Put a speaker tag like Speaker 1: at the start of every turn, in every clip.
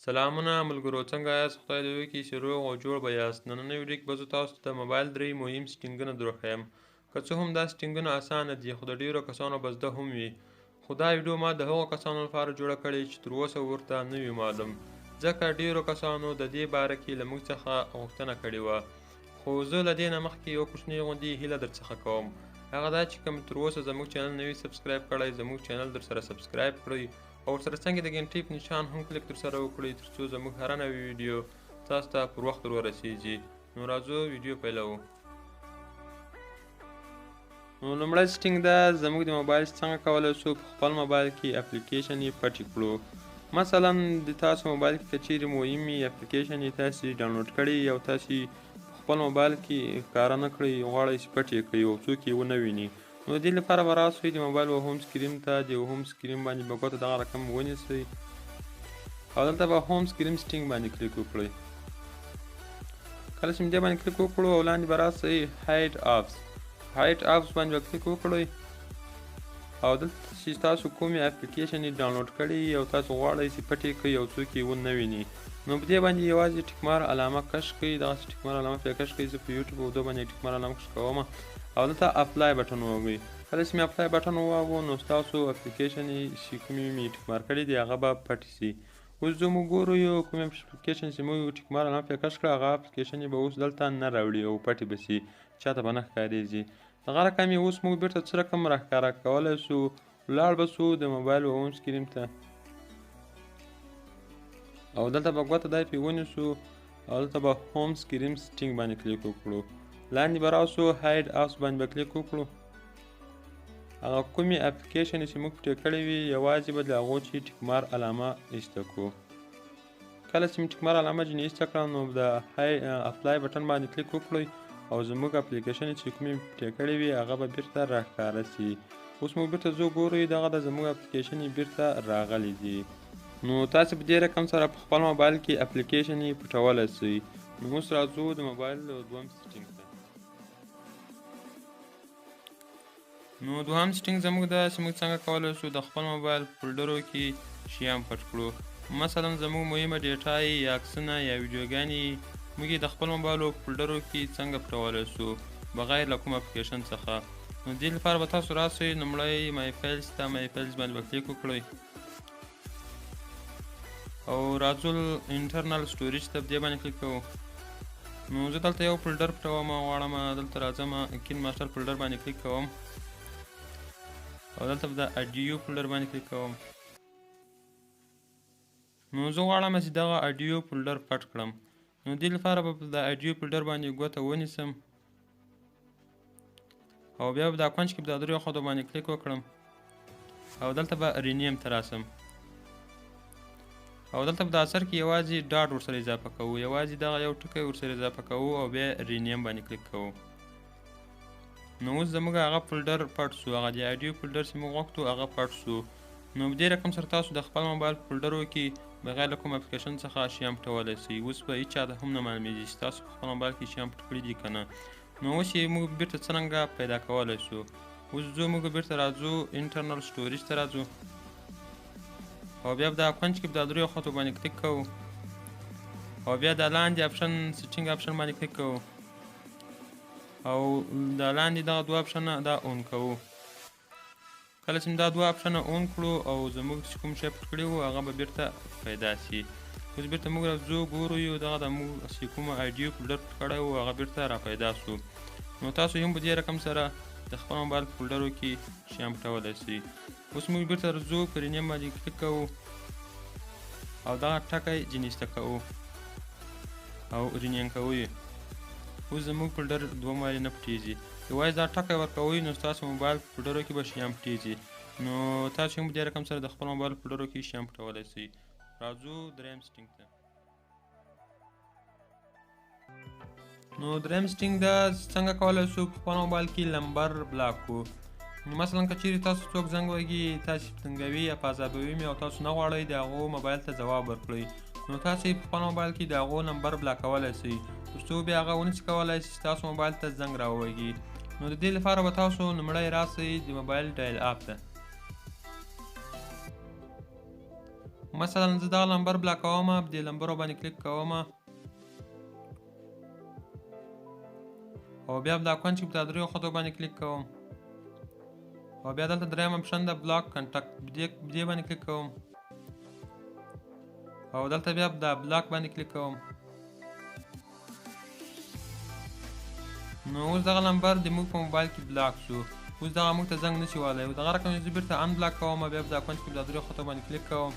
Speaker 1: سلامونه ملګرو، څنګه یاست؟ خدای دې وکړي چې روغ او جوړ به یاست. نننۍ ویډیو کې به زه تاسو ته د موبایل 3 مهم سټینګونه درښیم. که څه هم دا سټینګونه اسانه دي خو د ډېرو کسانو به زده هم وي. خو دا ویډیو ما د هغو کسانو لپاره جوړه کړې چې تر اوسه ورته نه وي معلوم، ځکه ډېرو کسانو د دې باره کې له موږ څخه غوښتنه کړې وه. خو زه له دې نه مخکې یو کوچنۍ غوندې هیله درڅخه کوم، هغه دا چې کوم تر اوسه زموږ چینل نه وي سبسکرایب کړی، زموږ چینل درسره سبسکرایب کړئ او ورسره څنګه د ګنټې په نشان هم کلیک درسره وکړئ تر څو زموږ هره نوې ویډیو تاسو ته پر وخت ورسیږي. نو راځو ویډیو پیلوو. نو لومړی سټینګ دا زموږ د موبایل څنګه کولی شو په خپل موبایل کې اپلیکیشن یې پټې کړو. مثلا د تاسو موبایل کې که چیرې مهمې اپلیکیشن یې تاسې ډاونلوډ کړي او تاسې په خپل موبایل کې ښکاره نه کړئ، غواړئ چې پټ یې کړئ او څوک یې ونه ویني. نو د دې لپاره به راسئ د موبایل هوم سکرین ته، د هوم سکرین باندې به ګوته دغه رقم ونیسئ او دلته به هوم سکرین سټینګ باندې کلیک وکړئ. کله چې دې باندې کلیک وکړو او لاندې به راسئ هایډ اپس باندې به کلیک وکړئ او دلته چې تاسو کومې اپلیکیشن یې ډاونلوډ کړي او تاسو غواړئ چې پټ یې کړئ او څوک یې ونه ویني، نو په دې باندې یوازې ټیکمار علامه کش کړئ. دغسې ټیکمار علامه پرې کش کړئ. زه په یوټیوب او ده باندې ټیکمار علامه کش کوم او دلته اپلای بټن ووهئ. کله چې مې اپلای بټن وواهه نو ستاسو اپلیکیشن چې کومې مې ټیکمار کړي دي هغه به پټې شي. اوس زه موږ ګورو یو کوم اپلیکیشن چې موږ ټیکمار علامه پرې کش کړه هغه اپلیکیشن یې به اوس دلته نه راوړي او پټې به شي، چاته به نه ښکارېږي. دغه رقم یې اوس موږ بېرته څه رقم راښکاره کولی شو، ولاړ به شو د موبایل هوم سکرین ته او دلته به ګوته دای پرې ونیسو او دلته به هوم سکرین سټینګ باندې کلیک وکړو. لاندې به راسو هایډ اپس باندې به کلیک وکړو. هغه کومې اپلیکیشن چې موږ پرې کړې وي یوازې به د هغو چې ټیکمار علامه ایسته کړو. کله چې مې ټیکمار علامه ځینې ایسته کړه نو د اپلای بټن باندې کلیک وکړئ او زموږ اپلیکیشن چې کومې پرې کړې وي هغه به بېرته راښکاره شي. اوس موږ بېرته زه ګورئ دغه د زموږ اپلیکیشن یې بېرته راغلی دي. نو تاسې په دې رقم سره په خپل موبایل کې اپلیکیشن یې پټولی شئ. نو اوس راځو د موبایل دویم سټینګ ته. نو دوهم سټینګ زموږ دا چې موږ څنګه کولی شو د خپل موبایل فولډرو کې شیان پټ کړو. مثلا زموږ مهمه ډیټا یا عکسونه یا ویډیوګانې موږ یې د خپل موبایلو فولډرو کې څنګه پټولی شو بغیر له کوم اپلیکیشن څخه. نو دې لپاره به تاسو راسئ لومړی مای فایلز ته، مای فایلز باندې به کلیک وکړئ او راځو انټرنل سټوریج ته دې باندې کلیک کوو. نو زه دلته یو فولډر پټوم غواړم، دلته راځم کین ماسټر فولډر باندې کلیک کوم او دلته به د اډیو فولډر باندې کلیک کوم. نو زه غواړم چې دغه اډیو فولډر پټ کړم. نو دې لپاره به د اډیو فولډر باندې ګوته ونیسم او بیا به دا کونج کې به د دریو خطو باندې کلیک وکړم او دلته به رینیم ته راسم او دلته به د اثر کې یوازې ډاټ ورسره اضافه کوو، یوازې دغه یو ټکی ورسره اضافه کوو او بیا رینیم باندې کلیک کوو. نو اوس زموږ هغه فولډر پټ شو، هغه د اډیو فولډر چې موږ غوښتو هغه پټ شو. نو په دې رقم سره تاسو د خپل موبایل فولډرو کې بغیر له کوم اپلیکیشن څخه شیان پټولی شئ. اوس به هېچ چا ته هم نه معلومېږي چې تاسو په خپل موبایل کې شیان پټ کړي دي که نه. نو اوس یې موږ بېرته څرنګه پیدا کولی شو. اوس زه موږ بېرته راځو انټرنل سټوریج ته راځو او بیا به دا کونج کې به د دریو خطو باندې کلیک کوو او بیا د لاندې اپشن سټینګ اپشن باندې کلیک کوو او د لاندې دغه دوه اپشنه دا اون کوو. کله چې دا دوه اپشنه اون کړو او زموږ چې کوم شی پټ کړي وو هغه به بېرته پیدا شي. اوس بېرته موږ راځو ګورو یو دغه د موږ چې کومه اډیو فولډر پټ کړی وو هغه بېرته را پیدا شو. نو تاسو هم په دې رقم سره د خپل موبایل فولډرو کې شیان پټولی شئ. اوس موږ بېرته راځو په رینیم باندې کلیک کوو او دغه ټکی جنیسته کوو او رینیم کوو یې. اوس زموږ فولډر دوه وارې نه پټېږي، یوازې دا ټکی ورکوئ نو ستاسو موبایل فولډرو کې به شیان پټېږي. نو تاسو هم په دې رقم سره د خپل موبایل فولډرو کې شیان پټولی شئ. راځو دریم سټینګ ته. نو دریم سټینګ دا څنګه کولی شو په خپل موبایل کې نمبر بلاک کړو. مثلا که چیرې تاسو څوک زنګ وهي، تاسې تنګوي یا پازابوي او تاسو نه غواړئ د هغو موبایل ته ځواب ورکړئ، نو تاسې په خپل موبایل کې د هغو نمبر بلاکولی شئ تر څو بیا هغه ونشي کولی چې ستاسو موبایل ته زنګ راووهي. نو د دې لپاره به تاسو لومړی راسئ د موبایل ډایل اپ ته. مثلا زه دغه نمبر بلاکوم په دې نمبرو باندې کلیک کوم او بیا بلاکون چې په دا دریو خطو باندې کلیک کوم او بیا دلته دریم اپشن ده بلاک کنټاکټ دې باندې کلیک کوم او دلته بیا دا بلاک باندې کلیک کوم نو اوس دغه نمبر د موږ په موبایل کې بلاک شو اوس دغه موږ ته زنګ نشي وهلی او دغه رقم یې زه بیرته ان بلاک کوم بیا په دا اکاونټ کې په دا دریو خطو باندې کلیک کوم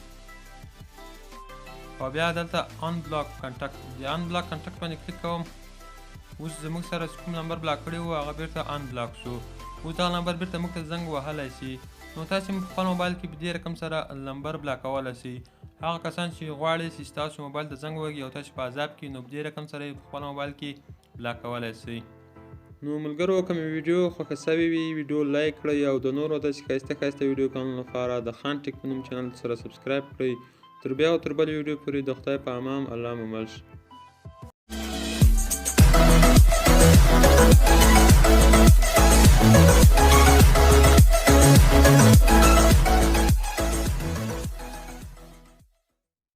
Speaker 1: او بیا دلته ان بلاک کنټاکټ د ان بلاک کنټاکټ باندې کلیک کوم اوس زموږ سره چې کوم نمبر بلاک کړی و هغه بیرته ان بلاک شو اوس دغه نمبر بیرته موږ ته زنګ وهلی شي نو تاسې په خپل موبایل کې په دې رقم سره نمبر بلاکولی شئ هغه کسان چې غواړي چې ستاسو موبایل ته زنګ ووهي او تاسې په عذاب کې نو په دې رقم سره یې په خپل موبایل کې بلاکولی شئ نو ملګرو که مې ویډیو خوښه سوې وي ویډیو لایک کړئ او د نورو داسې ښایسته ښایسته ویډیو کولو لپاره د خان ټیک په نوم چینل سره سبسکرایب کړئ تر بیا او تر بلې ویډیو پورې د خدای په امان الله مو مل شي